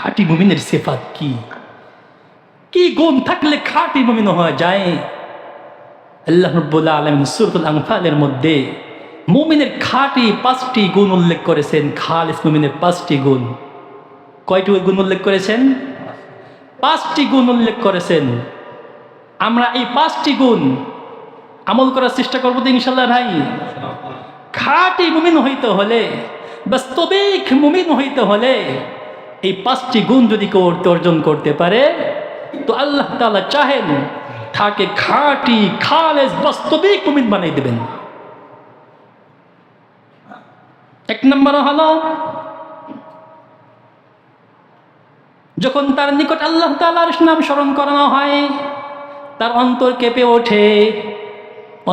খাঁটি মুমিনের সিফাত কি, কি গুণ থাকলে খাঁটি মুমিন হওয়া যায়? আল্লাহ রাব্বুল আলামিন সূরাতুল আনফালের মধ্যে মুমিনের খাঁটি 5টি গুণ উল্লেখ করেছেন। খালিস মুমিনের 5টি গুণ। কয়টি গুণ উল্লেখ করেছেন? 5টি গুণ উল্লেখ করেছেন। আমরা এই 5টি গুণ আমল করার চেষ্টা করবো তো ইনশাল্লাহ ভাই। খাঁটি মুমিন হইতে হলে, বাস্তবিক মুমিন হইতে হলে এই 5টি গুণ যদি কেউ অর্জন করতে পারে তো আল্লাহ তাআলা চাহেন তাকে খাঁটি খালেস বাস্তবিক মুমিন বানিয়ে দেবেন। 1 নম্বর হলো, যখন তার নিকট আল্লাহ তাআলার নাম স্মরণ করানো হয় তার অন্তর কেঁপে ওঠে,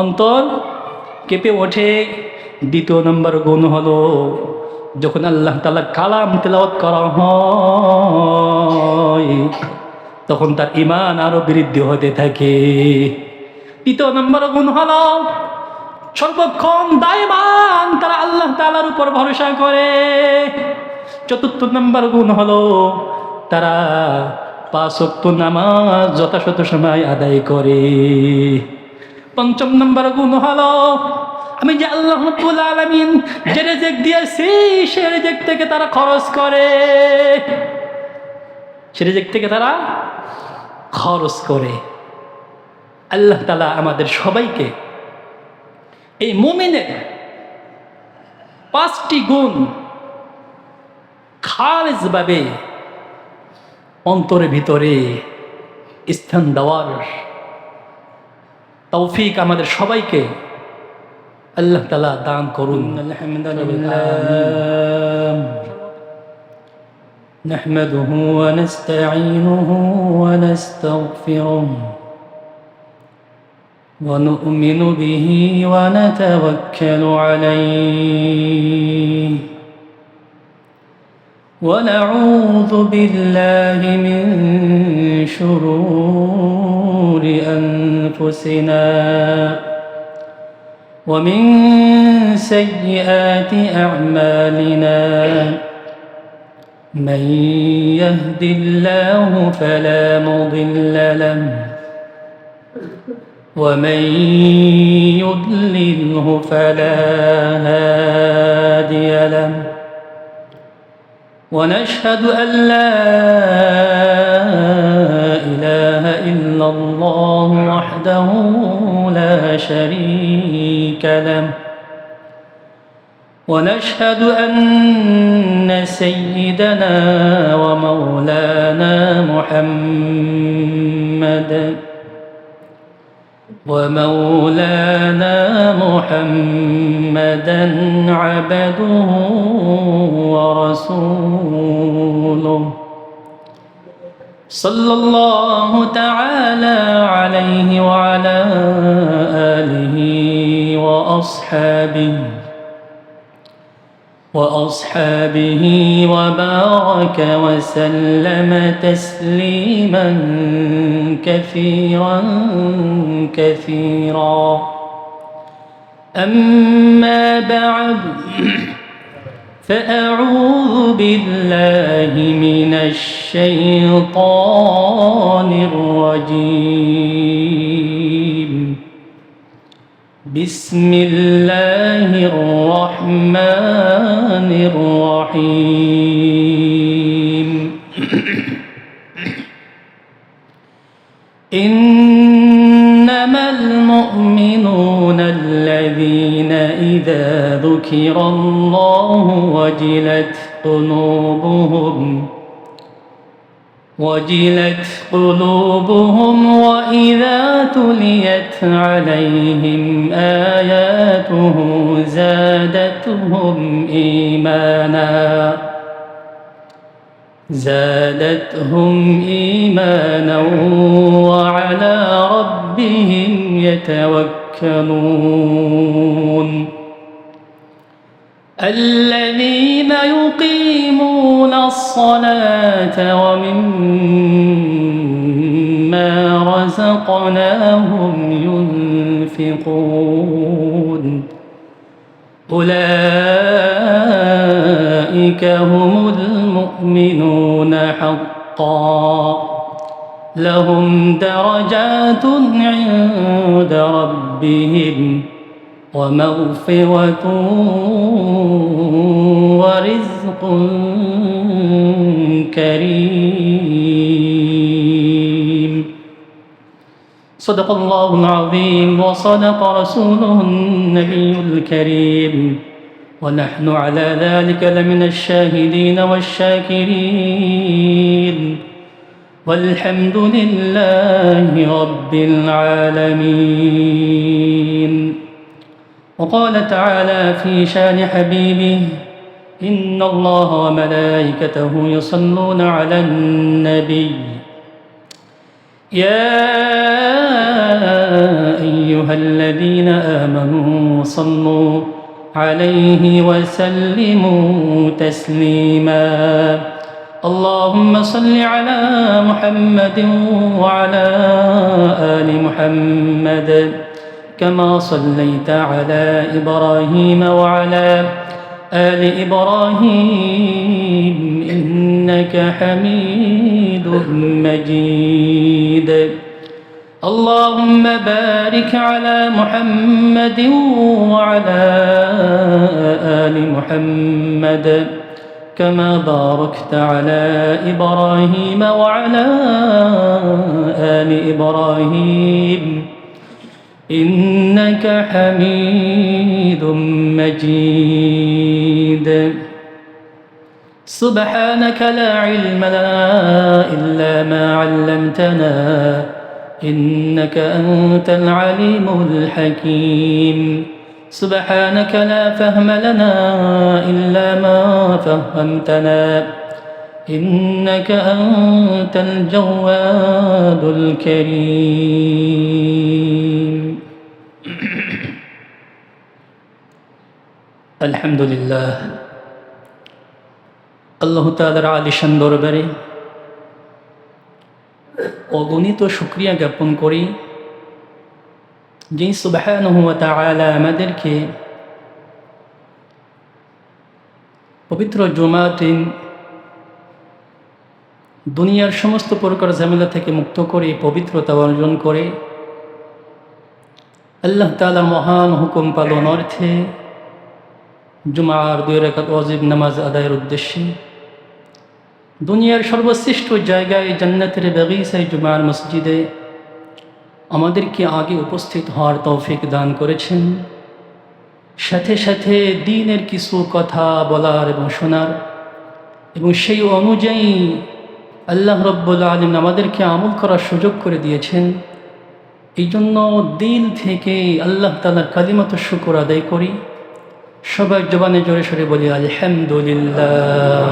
অন্তর কেঁপে ওঠে। 2 নম্বর গুণ হলো, যখন আল্লাহ তাআলার কালাম তেলাওয়াত করা হয় তখন তার ঈমান আরো বৃদ্ধি হতে থাকে। 3 নম্বর গুণ হলো, সর্বক্ষণ দায়মান তারা আল্লাহ তাআলার উপর ভরসা করে। 4 নম্বর গুণ হলো, তারা 5 ওয়াক্ত নামাজ যথাযথ সময় আদায় করে। 5 নম্বর গুণ হলো, আমি যে আল্লাহ রাব্বুল আলামিন যে রিজিক দিয়েছি সে রিজিক থেকে তারা খরচ করে, সে রিজিক থেকে তারা খরচ করে। আল্লাহ তাআলা আমাদের সবাইকে এই মুমিনের 5টি গুণ খালিস ভাবে অন্তরের ভিতরে স্থান দেওয়ার তৌফিক আমাদের সবাইকে আল্লাহ তাআলা দান করুন। আলহামদুলিল্লাহ নাহমাদুহু ওয়া নাস্তাঈনুহু ওয়া নাস্তাগফিরুহু ওয়া নু'মিনু বিহি ওয়া নাতাওয়াক্কালু আলাইহি ونعوذ بالله من شرور أنفسنا ومن سيئات أعمالنا من يهد الله فلا مضل له ومن يضلله فلا هادي له ونشهد أن لا إله إلا الله وحده لا شريك له ونشهد أن سيدنا ومولانا محمدا عبده ورسوله صلى الله تعالى عليه وعلى آله وأصحابه وبارك وسلم تسليما كثيرا أما بعد فأعوذ بالله من الشيطان الرجيم بسم الله الرحمن الرحيم إنما المؤمنون الذين إذا ذكر الله وجلت قلوبهم وإذا تليت عليهم آياته زادتهم إيمانا وعلى ربهم يتوكلون الذين يقيمون الصلاة ومما رزقناهم ينفقون أولئك هم المؤمنون المؤمنون حقا لهم درجات عند ربهم ومغفرة ورزق كريم صدق الله العظيم وصدق رسوله النبي الكريم ونحن على ذلك لمن الشاهدين والشاكرين والحمد لله رب العالمين. وقال تعالى في شان حبيبه إن الله وملائكته يصلون على النبي يا أيها الذين آمنوا صلوا عليه وسلموا تسليما اللهم صل على محمد وعلى آل محمد كما صليت على إبراهيم وعلى آل إبراهيم إنك حميد مجيد اللهم بارك على محمد وعلى آل محمد كما باركت على إبراهيم وعلى آل إبراهيم إنك حميد مجيد سبحانك لا علم لنا إلا ما علمتنا إنك أنت العليم الحكيم سبحانك لا فهم لنا إلا ما فهمتنا إنك أنت الجواد الكريم. الحمد لله আল্লাহ তাআলার আলিশান দরবারে অগণিত শুকরিয়া জ্ঞাপন করি যিনি সুবহানাহু ওয়া তাআলা আমাদেরকে পবিত্র জুমার দিন দুনিয়ার সমস্ত প্রকার ঝামেলা থেকে মুক্ত করে পবিত্রতা অর্জন করে আল্লাহ তাআলার মহান হুকুম পালন অর্থে জুমার 2 রাকাত ওয়াজিব নামাজ আদায়ের উদ্দেশ্যে দুনিয়ার সর্বশ্রেষ্ঠ জায়গায় জান্নাতের বাগিচায় জুমার মসজিদে আমাদেরকে আগে উপস্থিত হওয়ার তৌফিক দান করেছেন। সাথে সাথে দ্বীনের কিছু কথা বলার এবং শোনার এবং সেই অনুযায়ী আল্লাহ রাব্বুল আলামিন আমাদেরকে আমল করার সুযোগ করে দিয়েছেন। এই জন্য দিল থেকে আল্লাহ তাআলার কালিমাত শুকর আদায় করি। সবাই জবানে জোরে সরে বলি আলহামদুলিল্লাহ।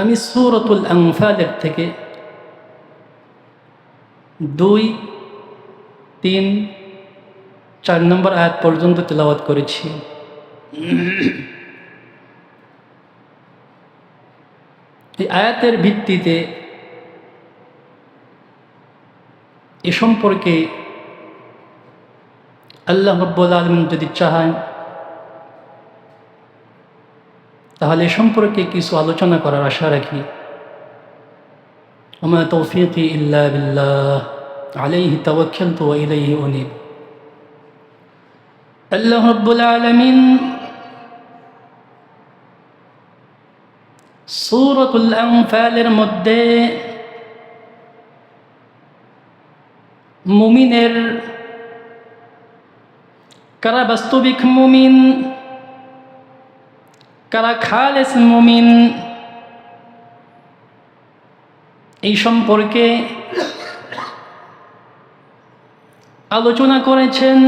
আমি সূরাতুল আনফালের থেকে 2, 3, 4 নম্বর আয়াত পর্যন্ত তেলাওয়াত করেছি। এই আয়াতের ভিত্তিতে এ সম্পর্কে আল্লাহ রাব্বুল আলামিন যদি চান তাহলে এ সম্পর্কে কিছু আলোচনা করার আশা রাখি। ওমা তৌফিকি ইল্লা বিল্লাহ আলাইহি তাওয়াক্কালতু ওয়া ইলাইহি উনীব। আল্লাহ রাব্বুল আলামিন সূরাতুল আনফালের মধ্যে মুমিনের কারা বাস্তবিক মুমিন, কারা খালেস মুমিন, এই সম্পর্কে আলোচনা করেছেন।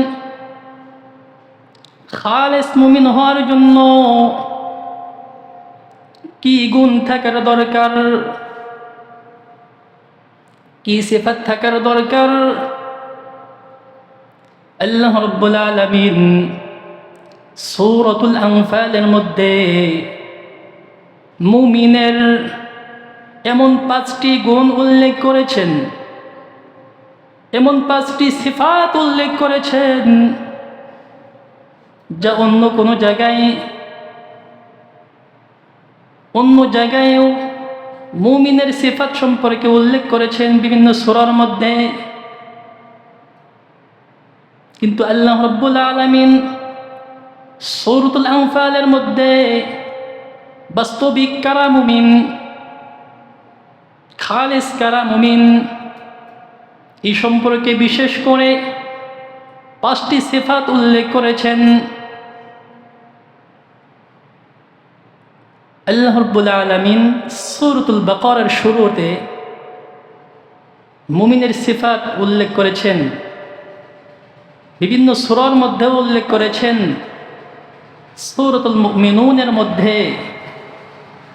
খালেস মুমিন হওয়ার জন্য কি গুণ থাকার দরকার, কি সিফাত থাকার দরকার, আল্লাহ রাব্বুল আলামিন সূরাতুল আনফালের মধ্যে মুমিনের এমন 5টি গুণ উল্লেখ করেছেন, এমন 5টি সিফাত উল্লেখ করেছেন যা অন্য কোনো জায়গায় অন্য জায়গায়ও মুমিনের সিফাত সম্পর্কে উল্লেখ করেছেন বিভিন্ন সূরার মধ্যে। কিন্তু আল্লাহ রাব্বুল আলামিন সূরাতুল আনফালের মধ্যে বাস্তবিক কারা মুমিন, খালিস কারা মুমিন, এই সম্পর্কে বিশেষ করে 5টি সিফাত উল্লেখ করেছেন। আল্লাহ রাব্বুল আলামিন সূরাতুল বাকারার শুরুতে মুমিনের সিফাত উল্লেখ করেছেন, বিভিন্ন সূরার মধ্যে উল্লেখ করেছেন। সূরাতুল মুমিনুনের মধ্যে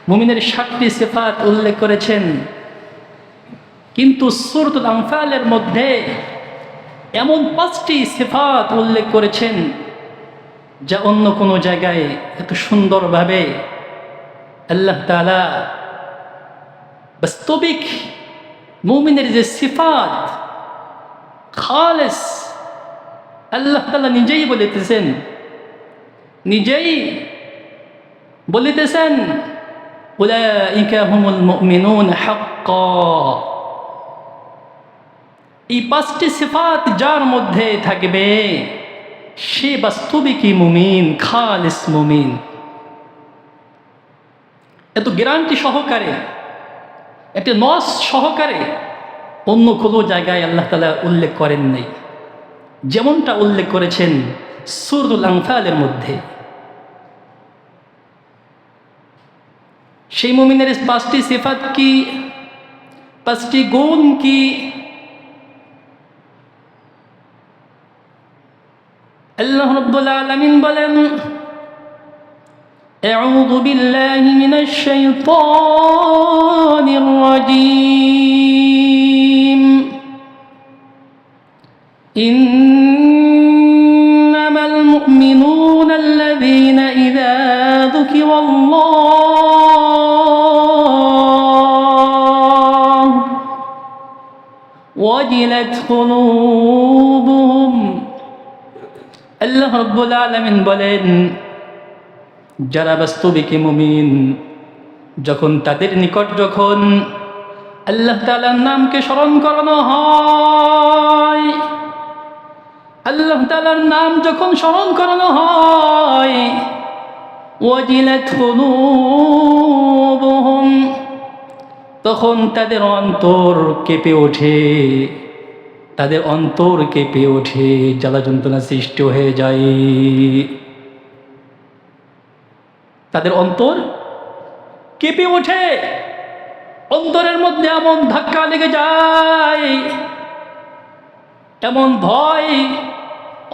মুমিনের 7টি সিফাত উল্লেখ করেছেন, কিন্তু সূরাতুল আনফালের মধ্যে এমন 5টি সিফাত উল্লেখ করেছেন যা অন্য কোনো জায়গায় এত সুন্দরভাবে আল্লাহ তাআলা বাস্তবিক মুমিনের যে সিফাত খালেস, আল্লাহ তাআলা নিজেই বলিতেছেন উলাইকা হুমুল মুমিনুন হাক্কান। এই 5টি সিফাত যার মধ্যে থাকবে সে বাস্তবিকই মুমিন, খালিস মুমিন। এত গ্যারান্টি সহকারে, এত নস সহকারে অন্য কোনো জায়গায় আল্লাহ তাআলা উল্লেখ করেন নাই, যেমনটা উল্লেখ করেছেন সূরাতুল আনফালের মধ্যে। সেই মুমিনের 5টি সিফাত কি, 5টি গুণ কি? আল্লাহ রাব্বুল আলামিন বলেন আউযু বিল্লাহি মিনাশ শাইতানির রাজীম ইন্নামাল মুমিনুনা আল্লাযীনা ইযা যুকিরাল্লাহু ওয়াজিলাত কুলুবুহুম। আল্লাহ রাব্বুল আলামিন বলেন যারা বাস্তবিক মুমিন, যখন তাদের নিকট যখন আল্লাহ তাআলার নামকে স্মরণ করানো হয়, আল্লাহ তাআলার নাম যখন স্মরণ করানো হয়, ওয়াজিলাত কুলুবুহুম, তখন তাদের অন্তর কেঁপে ওঠে, তাদের অন্তর কেঁপে ওঠে, জ্বালা যন্ত্রণা সৃষ্টি হয়ে যায়, তাদের অন্তর কেঁপে ওঠে, অন্তরের মধ্যে এমন ধাক্কা লেগে যায়, এমন ভয়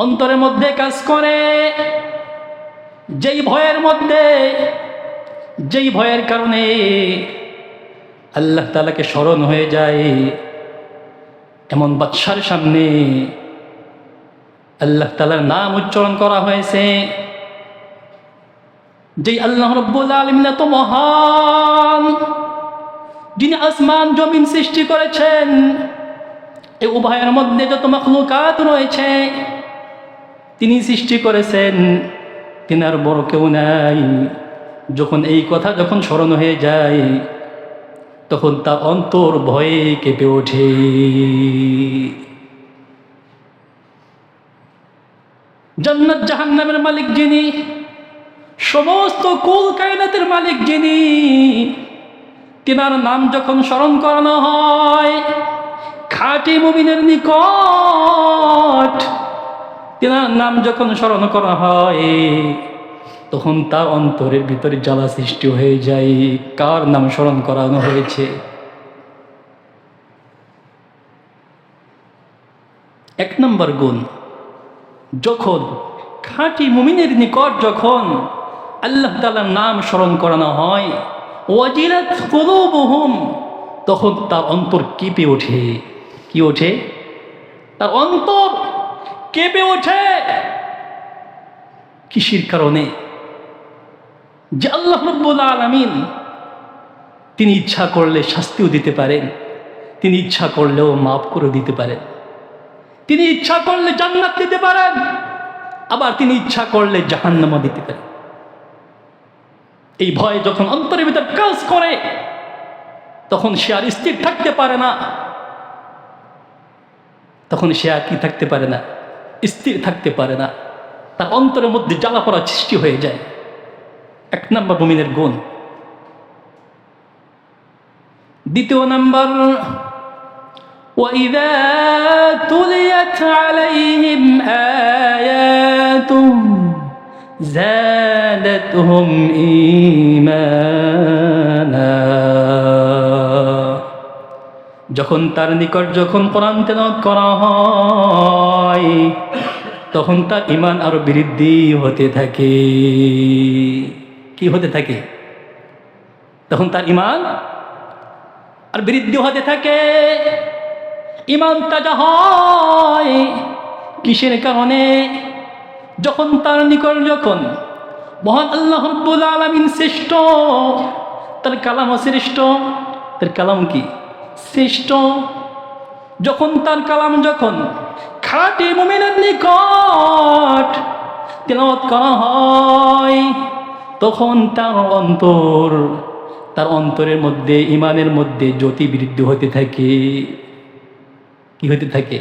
অন্তরের মধ্যে কাজ করে, যেই ভয়ের কারণে আল্লাহ তাআলাকে স্মরণ হয়ে যায়। এমন বাদশার সামনে আল্লাহ তাআলার নাম উচ্চারণ করা হয়েছে, যেই আল্লাহ রাব্বুল আলামিন এত মহান, যিনি আসমান জমিন সৃষ্টি করেছেন, এই উভয়ের মধ্যে যত মাখলুকাত রয়েছে তিনি সৃষ্টি করেছেন, তিনার বড় কেউ নাই। যখন এই কথা স্মরণ হয়ে যায় তখন তার অন্তর ভয়ে কেঁপে ওঠে। জান্নাত জাহান্নামের মালিক যিনি, সমস্ত কুল কায়নাতের মালিক যিনি, তিনার নাম যখন স্মরণ করানো হয় খাঁটি মুমিনের নিকট, তিনার নাম যখন স্মরণ করা হয় তখন তার অন্তরের ভিতরে জ্বালা সৃষ্টি হয়ে যায়। কার নাম স্মরণ করানো হয়েছে? 1 নম্বর গুণ, যখন খাঁটি মুমিনের নিকট যখন আল্লাহ তাআলার নাম স্মরণ করানো হয়, ওয়াজিলাত কুলুবুহুম, তখন তার অন্তর কেঁপে ওঠে। কি ওঠে? তার অন্তর কেঁপে ওঠে। কিসের কারণে? যে আল্লাহ রাব্বুল আলামিন তিনি ইচ্ছা করলে শাস্তিও দিতে পারেন, তিনি ইচ্ছা করলেও মাফ করে দিতে পারেন, তিনি ইচ্ছা করলে জান্নাত দিতে পারেন, আবার তিনি ইচ্ছা করলে জাহান্নামও দিতে পারেন। এই ভয় যখন অন্তরের ভিতর কাজ করে তখন সে আর স্থির থাকতে পারে না, তখন সে আর কি থাকতে পারে না, স্থির থাকতে পারে না, তার অন্তরের মধ্যে জ্বালা পড়া সৃষ্টি হয়ে যায়। এক নম্বর মুমিনের গুণ। দ্বিতীয় নম্বর, وَإِذَا تُلِيَتْ عَلَيْهِمْ آيَاتُهُ زَادَتْهُمْ إِيمَانًا। যখন তার নিকট যখন কোরআন তেলাওয়াত করা হয় তখন তার ঈমান আরো বৃদ্ধি হতে থাকে। কি হতে থাকে? তখন তার ঈমান আর বৃদ্ধি হতে থাকে। ঈমান তাজা হয় কিসের কারণে? যখন তার নিকট যখন মহান আল্লাহ রাব্বুল আলামিন শ্রেষ্ঠ, তার কালাম শ্রেষ্ঠ, তার কালাম কি শ্রেষ্ঠ, যখন তার কালাম যখন খাঁটি মুমিনের নিকট তেলাওয়াত করা হয় তখন তার অন্তরের মধ্যে ঈমানের মধ্যে জ্যোতি বৃদ্ধি হতে থাকে। কি হতে থাকে?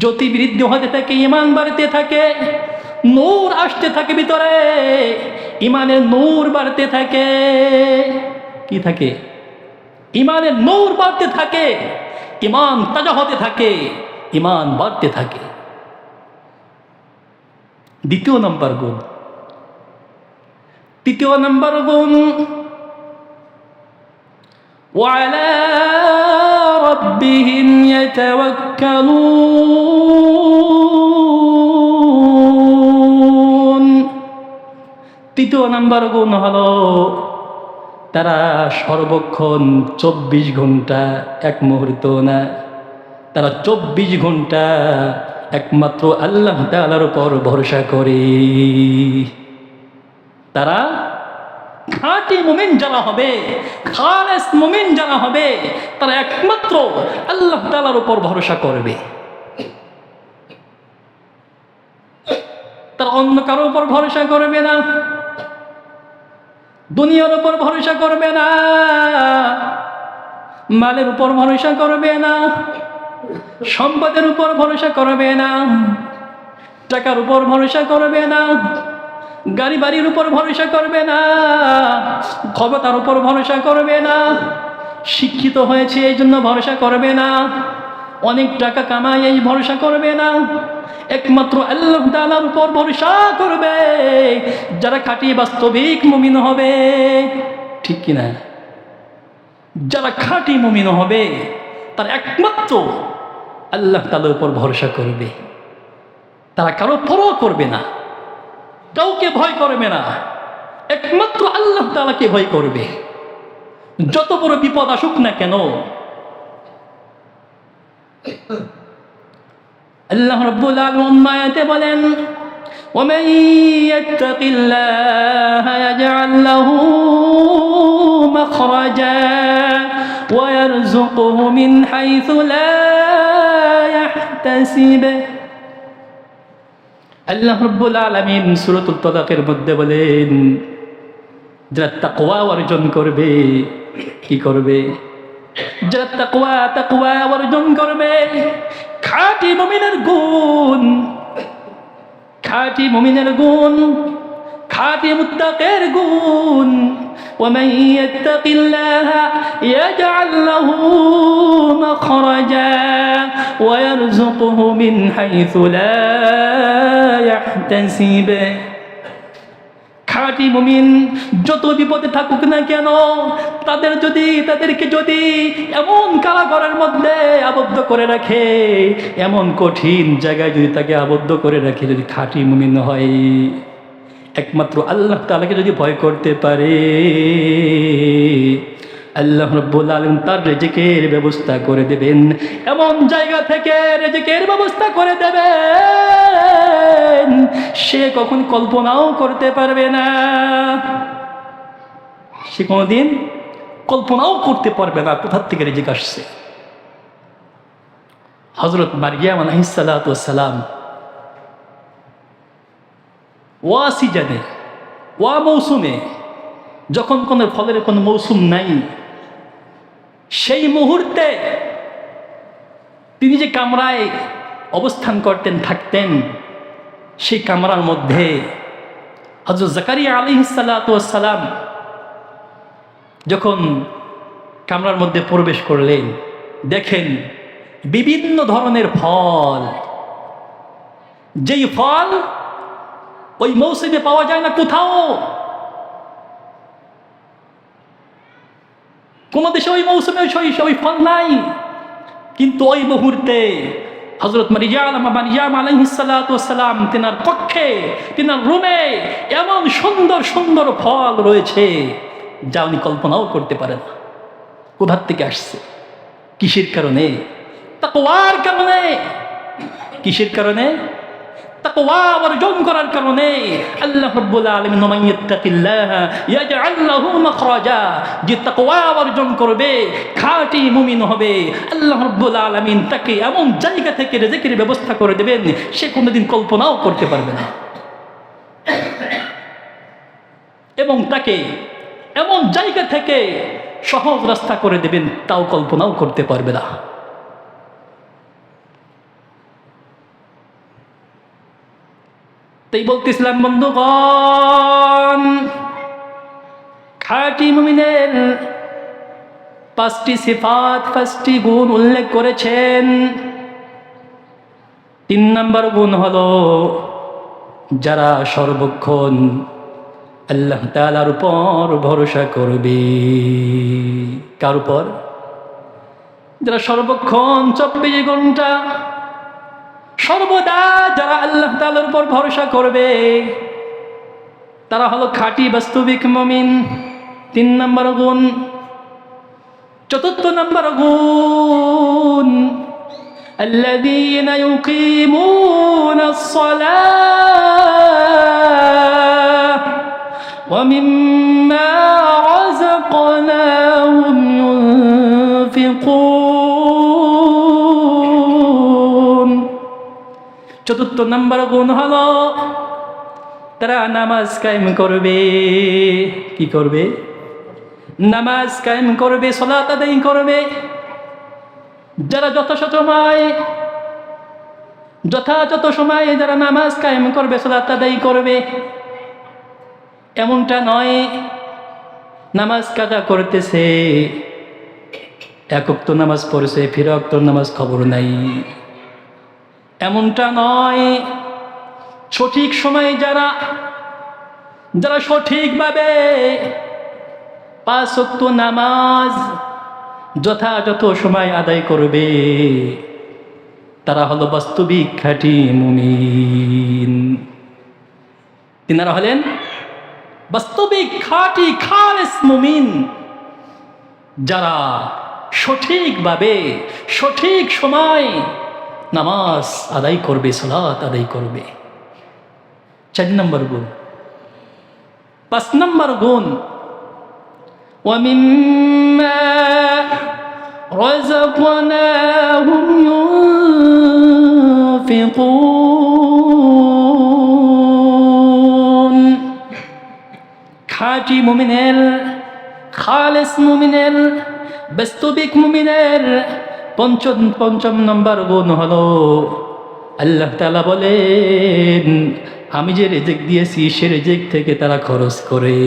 জ্যোতি বৃদ্ধি হতে থাকে, ঈমান বাড়তে থাকে, নূর আসতে থাকে ভিতরে, ঈমানের নূর বাড়তে থাকে। কি থাকে? ঈমানের নূর বাড়তে থাকে, ঈমান তাজা হতে থাকে, ঈমান বাড়তে থাকে। দ্বিতীয় নম্বর গুণ। তৃতীয় নম্বর গুণ, وعلى ربهم يتوكلون। তৃতীয় নম্বর গুণ হলো তারা সর্বক্ষণ 24 ঘন্টা, এক মুহূর্ত না, তারা 24 ঘন্টা একমাত্র আল্লাহ তাআলার উপর ভরসা করে। তারা খাঁটি মুমিন যারা হবে, খালেস মুমিন যারা হবে, তারা একমাত্র আল্লাহ তাআলার উপর ভরসা করবে। তারা অন্য কারোর উপর ভরসা করবে না, দুনিয়ার উপর ভরসা করবে না, মালের উপর ভরসা করবে না, সম্পদের উপর ভরসা করবে না, টাকার উপর ভরসা করবে না, গাড়ি বাড়ির উপর ভরসা করবে না, ক্ষমতার উপর ভরসা করবে না, শিক্ষিত হয়েছে এই জন্য ভরসা করবে না, অনেক টাকা কামাই এই ভরসা করবে না, একমাত্র আল্লাহ তাআলার উপর ভরসা করবে যারা খাঁটি বাস্তবিক মুমিন হবে। ঠিক কিনা? যারা খাঁটি মুমিন হবে তারা একমাত্র আল্লাহ তাআলার উপর ভরসা করবে। তারা কারো পরোয়া করবে না, কাউকে ভয় করবে না, একমাত্র আল্লাহ তাআলাকে ভয় করবে। যত বড় বিপদ আসুক না কেন, আল্লাহ রাব্বুল আলামিন আয়াতে বলেন, وَمَن يَتَّقِ اللَّهَ يَجْعَل لَّهُ مَخْرَجًا وَيَرْزُقْهُ مِنْ حَيْثُ لَا يَحْتَسِبُ। আল্লাহ রাব্বুল আলামিন সূরাতুত তালাকের মধ্যে বলেন, যারা তাকওয়া অর্জন করবে, কি করবে? যারা তাকওয়া অর্জন করবে, খাঁটি মুমিনের গুণ, খাঁটি মুমিনের গুণ, খাঁটি মুত্তাকির গুণ। وَمَن يَتَّقِ اللَّهَ يَجْعَل لَّهُ مَخْرَجًا وَيَرْزُقْهُ مِنْ حَيْثُ لَا يَحْتَسِبُ। খাঁটি মুমিন যত বিপদে থাকুক না কেন, তাদেরকে যদি এমন কারাগারের মধ্যে আবদ্ধ করে রাখে, এমন কঠিন জায়গায় যদি তাকে আবদ্ধ করে রাখে, যদি খাঁটি মুমিন হয়, একমাত্র আল্লাহ তাআলাকে যদি ভয় করতে পারে, আল্লাহ রাব্বুল আলামিন তার রিজিকের ব্যবস্থা করে দেবেন, এমন জায়গা থেকে রিজিকের ব্যবস্থা করে দেবেন সে কখন কল্পনাও করতে পারবে না। সে কোনোদিন কল্পনাও করতে পারবে না কোথার থেকে রিজিক আসছে। হযরত মারইয়াম আলাইহিস সালাতু ওয়াস সালাম ওয়া সিজনে, ওয়া মৌসুমে যখন কোনো ফলের কোনো মৌসুম নাই, সেই মুহূর্তে তিনি যে কামরায় অবস্থান করতেন, থাকতেন, সেই কামরার মধ্যে হযরত জাকারিয়া আলাইহিস সালাতু ওয়াস সালাম যখন কামরার মধ্যে প্রবেশ করলেন, দেখেন বিভিন্ন ধরনের ফল, যেই ফল ওই মৌসুমে পাওয়া যায় না কোথাও। কোন দেশে ওই মৌসুমে ওই ফল নাই, কিন্তু ওই মুহূর্তে হযরত মারইয়াম আলাইহিস সালাতু ওয়াস সালাম তিনার কক্ষে, তিনার রুমে এমন সুন্দর সুন্দর ফল রয়েছে যা উনি কল্পনাও করতে পারেন না। কোথা থেকে আসছে? কিসের কারণে? তাকওয়ার কারণে। কিসের কারণে? তাকওয়া অর্জন করার কারণে। আল্লাহ রাব্বুল আলামিন মান ইয়াত্তাকিল্লাহ ইয়াজআল লাহু মাখরাজা, যে তাকওয়া অর্জন করবে, খাঁটি মুমিন হবে, আল্লাহ রাব্বুল আলামিন তাকে এমন জায়গা থেকে রিজিকের ব্যবস্থা করে দেবেন সে কোনোদিন কল্পনাও করতে পারবে না, এবং তাকে এমন জায়গা থেকে সহজ রাস্তা করে দেবেন তাও কল্পনাও করতে পারবে না। তাই বলতেছিলাম বন্ধুগণ, খাঁটি মুমিনের 5টি সিফাত, 5টি গুণ উল্লেখ করেছেন। 3 নম্বর গুণ হলো যারা সর্বক্ষণ আল্লাহ তাআলার উপর ভরসা করবে। কার উপর? যারা সর্বক্ষণ 24 ঘন্টা সর্বদা যারা আল্লাহ তাআলার উপর ভরসা করবে তারা হলো খাঁটি বাস্তবিক মুমিন। 3 নম্বর গুণ। 4 নম্বর গুণ, আল্লাযীনা ইউকিমুনাস সালাহ ওয়া মিম্মা রাযাকনাহুম ইউনফিকুন। 4 নম্বর গুণ হলো তারা নামাজ কায়েম করবে। কি করবে? নামাজ কায়েম করবে, সালাত আদায় করবে। যারা যথাযথ সময়ে যারা নামাজ কায়েম করবে, সালাত আদায় করবে, এমনটা নয় নামাজ কাজা করতেছে, 1 ওয়াক্ত নামাজ পড়ছে, ফির ওয়াক্ত নামাজ খবর নাই, এমনটা নয়। সঠিক সময়ে যারা সঠিকভাবে 5 ওয়াক্ত নামাজ যথাযথ সময় আদায় করবে তারা হলো বাস্তবিক খাঁটি মুমিন। তিনারা হলেন বাস্তবিক খাঁটি খালেস মুমিন, যারা সঠিকভাবে সঠিক সময় নামাজ আদায় করবে, সালাত আদায় করবে। 4 নম্বর গুণ। 5 নম্বর গুণ, وَمِمَّا رَزَقْنَاهُمْ يُنْفِقُونَ। খাঁটি মুমিনের, খালেস মুমিনের, বাস্তবিক মুমিনের 5 নম্বর গুণ হলো আল্লাহ তাআলা বলেন আমি যে রিজিক দিয়েছি সে রিজিক থেকে তারা খরচ করে।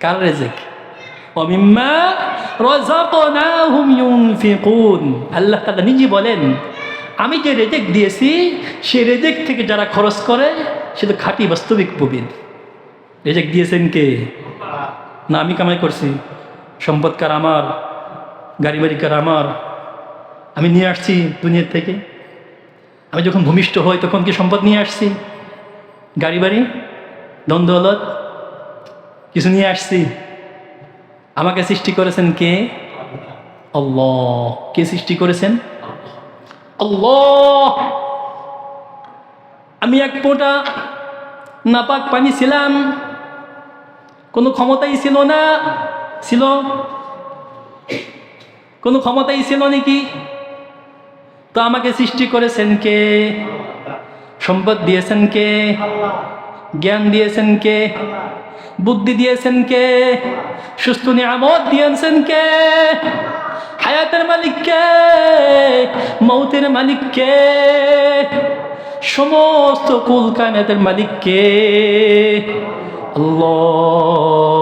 কার রিজিক? ওয়ামিম্মা রাযাকনাহুম ইউনফিকুন। আল্লাহ তাআলা নিজে বলেন আমি যে রিজিক দিয়েছি সে রিজিক থেকে যারা খরচ করে সে তো খাঁটি বাস্তবিক মুমিন। রিজিক দিয়েছেন কে? না আমি কামাই করছি, সম্পদকার আমার, গাড়ি বাড়ি কার আমার, আমি নিয়ে আসছি দুনিয়ার থেকে। আমি যখন ভূমিষ্ঠ হই তখন কি সম্পদ নিয়ে আসছি? গাড়ি বাড়ি, ধন দৌলত কিছু নিয়ে আসছি? আমাকে সৃষ্টি করেছেন কে? আল্লাহ। কে সৃষ্টি করেছেন? আল্লাহ। আমি এক ফোঁটা নাপাক পানি ছিলাম, কোনো ক্ষমতাই ছিল না। ছিল? কোনো ক্ষমতাই ছিল নাকি? তো আমাকে সৃষ্টি করেছেন কে? সম্পদ দিয়েছেন কে? জ্ঞান দিয়েছেন কে? বুদ্ধি দিয়েছেন কে? সুস্থ নিয়ামত দিয়েছেন কে? হায়াতের মালিক কে? মৌতের মালিক কে? সমস্ত কুল কায়নাতের মালিক কে? আল্লাহ।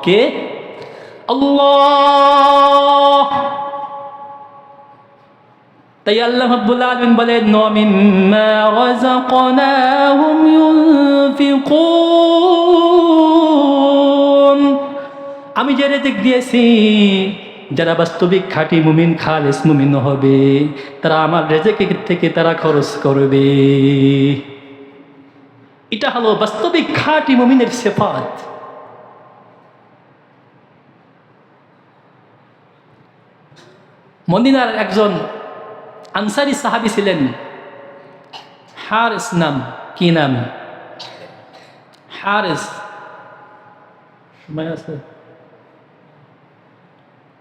কে? আল্লাহ। তাই আল্লাহ রাব্বুল আলামিন বলেন, ওয়া মিম্মা রাযাকনাহুম ইউনফিকুন। আমি যে রিজিক দিয়েছি, যারা বাস্তবিক খাঁটি মুমিন, খালেস মুমিন হবে, তারা আমার রিজিক থেকে তারা খরচ করবে। এটা হলো বাস্তবিক খাঁটি মুমিনের সিফাত। মদিনার একজন আনসারী সাহাবী ছিলেন, হারিস নাম। কি নাম? হারিস। সময় আছে?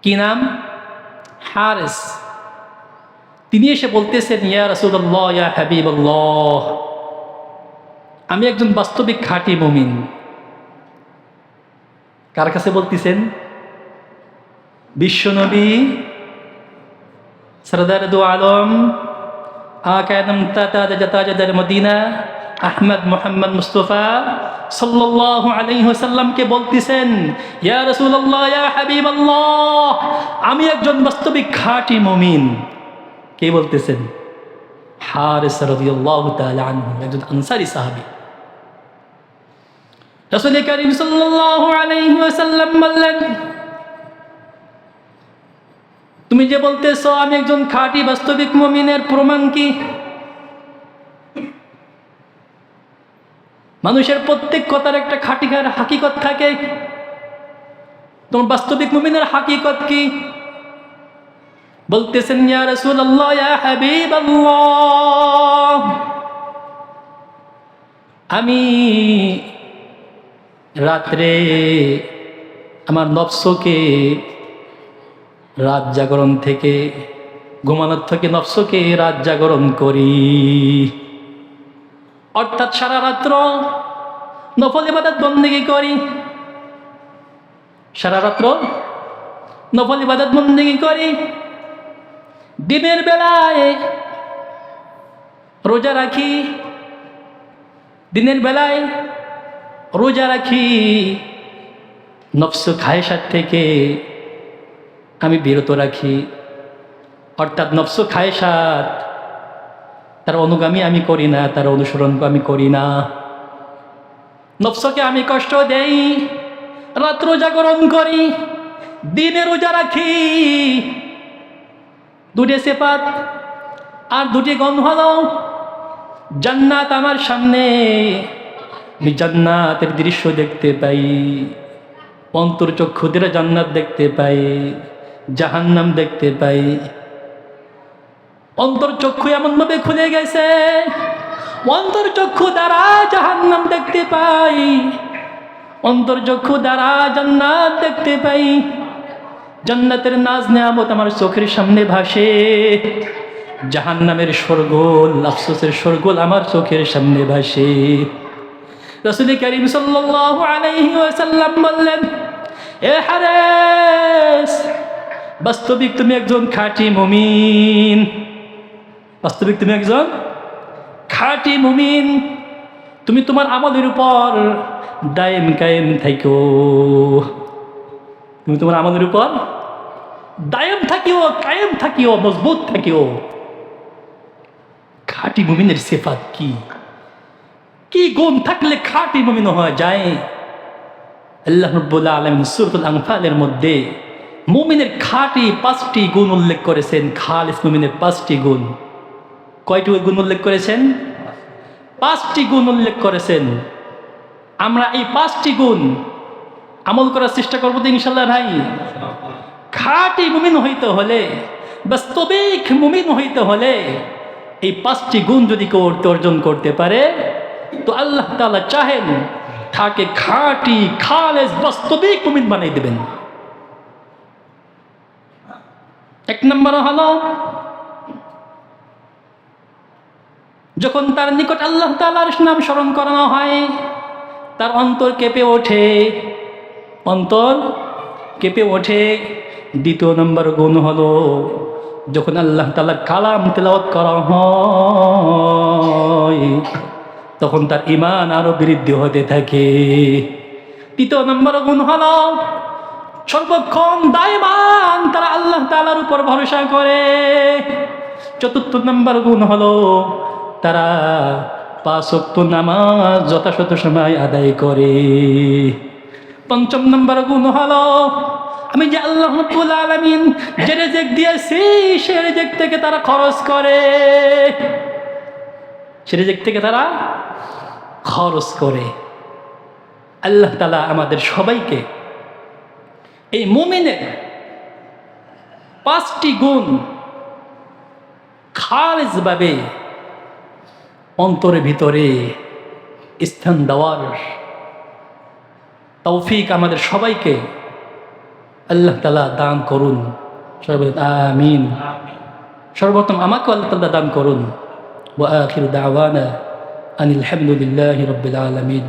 কি নাম? হারিস। তিনি এসে বলতেছেন, ইয়া রাসূলুল্লাহ, ইয়া হাবিবাল্লাহ, আমি একজন বাস্তবিক খাঁটি মুমিন। কার কাছে বলতেছেন? বিশ্বনবী সরদার দু আলম আকাদম তাতাজাতাজাদার মদিনা আহমদ মুহাম্মদ মুস্তাফা সাল্লাল্লাহু আলাইহি ওয়াসাল্লামকে বলতেছেন, ইয়া রাসূলুল্লাহ, ইয়া হাবিবাল্লাহ, আমি একজন বাস্তবিক খাঁটি মুমিন। কে বলতেছেন? হারিস রাদিয়াল্লাহু তাআলা আনহু, একজন আনসারী সাহাবী। রাসূল করিম সাল্লাল্লাহু আলাইহি ওয়াসাল্লাম বললেন, তুমি যে বলতেছো আমি একজন খাঁটি বাস্তবিক মুমিনের প্রমাণ কি? মানুষের প্রত্যেক কথার একটা খাঁটিকার হাকিকত থাকে। তোমার বাস্তবিক মুমিনের হাকিকত কি? বলতেছেন, ইয়া রাসূলুল্লাহ, ইয়া হাবিবাল্লাহ, আমি রাত্রে আমার নফসকে, রাত জাগরণ থেকে, ঘুমানোর থেকে নফসকে রাত জাগরণ করি। অর্থাৎ সারা রাত্র নফল ইবাদত বন্দেগী করি। সারা রাত্র নফল ইবাদত বন্দেগী করি। দিনের বেলায় রোজা রাখি। দিনের বেলায় রোজা রাখি। নফস খায়েশাত থেকে আমি বিরত রাখি। অর্থাৎ নফস খায়েশাত, তার অনুগামী আমি করি না, তার অনুসরণ আমি করি না। নফসকে আমি কষ্ট দেই, রাত্র জাগরণ করি, দিনে রোজা রাখি। দুটি সিফাত আর দুটি গুণ হলো, জান্নাত আমার সামনে, আমি জান্নাতের দৃশ্য দেখতে পাই, অন্তর্চক্ষু দিয়ে জান্নাত দেখতে পাই, জাহান্নাম দেখতে পাই। অন্তর্চক্ষু এমনভাবে খুলে গেছে, অন্তর্চক্ষু দ্বারা জাহান্নাম দেখতে পাই, অন্তর্চক্ষু দ্বারা জান্নাত দেখতে পাই। জান্নাতের নাজ নেয়ামত আমার চোখের সামনে ভাসে, জাহান্নামের শোরগোল, আফসোসের শোরগোল আমার চোখের সামনে ভাসে। রাসূল করিম সাল্লাল্লাহু আলাইহি ওয়াসাল্লাম বললেন, এ হারিস, বাস্তবিক তুমি একজন খাঁটি মুমিন। বাস্তবিক তুমি একজন খাঁটি মুমিন। তুমি তোমার আমলের উপর দায়েম কায়েম থাকো। তুমি তোমার আমলের উপর দায়েম থাকিও, কায়েম থাকিও, মজবুত থাকিও। খাঁটি মুমিনের সিফাত কি? কি গুণ থাকলে খাঁটি মুমিন হওয়া যায়? আল্লাহ রাব্বুল আলামিন সূরাতুল আনফালের মধ্যে মুমিনের খাঁটি 5টি গুণ উল্লেখ করেছেন। খালিস মুমিনের 5টি গুণ। কয়টি গুণ উল্লেখ করেছেন? 5টি গুণ উল্লেখ করেছেন। আমরা এই 5টি গুণ আমল করার চেষ্টা করবো তো ইনশাল্লাহ ভাই। খাঁটি মুমিন হইতে হলে, বাস্তবিক মুমিন হইতে হলে এই 5টি গুণ যদি কেউ অর্জন করতে পারে, তো আল্লাহ তাআলা চাহেন তাকে খাঁটি খালেস বাস্তবিক মুমিন বানাই দেবেন। 1 নম্বর হলো যখন তার নিকট আল্লাহ তাআলার নাম স্মরণ করানো হয়, তার অন্তর কেঁপে ওঠে, অন্তর কেঁপে ওঠে। দ্বিতীয় নম্বর গুণ হলো, যখন আল্লাহ তাআলা কালাম তেলাওয়াত করা হয়, তখন তার ঈমান আরো বৃদ্ধি হতে থাকে। তৃতীয় নম্বর গুণ হলো, সর্বক্ষণ দায়মান তারা আল্লাহ তাআলার উপর ভরসা করে। চতুর্থ নম্বর গুণ হলো, তারা 5 ওয়াক্ত নামাজ যথাযথ সময় আদায় করে। পঞ্চম নম্বর গুণ হলো, আমি যে আল্লাহ রাব্বুল আলামিন যে রিজিক দিয়েছি, সে রিজিক থেকে তারা খরচ করে, সে রিজিক থেকে তারা খরচ করে। আল্লাহ তাআলা আমাদের সবাইকে এই মুমিনের 5টি গুণ খালিসভাবে অন্তরের ভিতরে স্থান দেওয়ার তৌফিক আমাদের সবাইকে আল্লাহ তাআলা দান করুন। সর্বদা আমিন। সর্বপ্রথম আমাকে আল্লাহ তাআলা দান করুন। ওয়া আখিরু দাওয়ানা আনিল হামদুলিল্লাহি রাব্বিল আলামিন।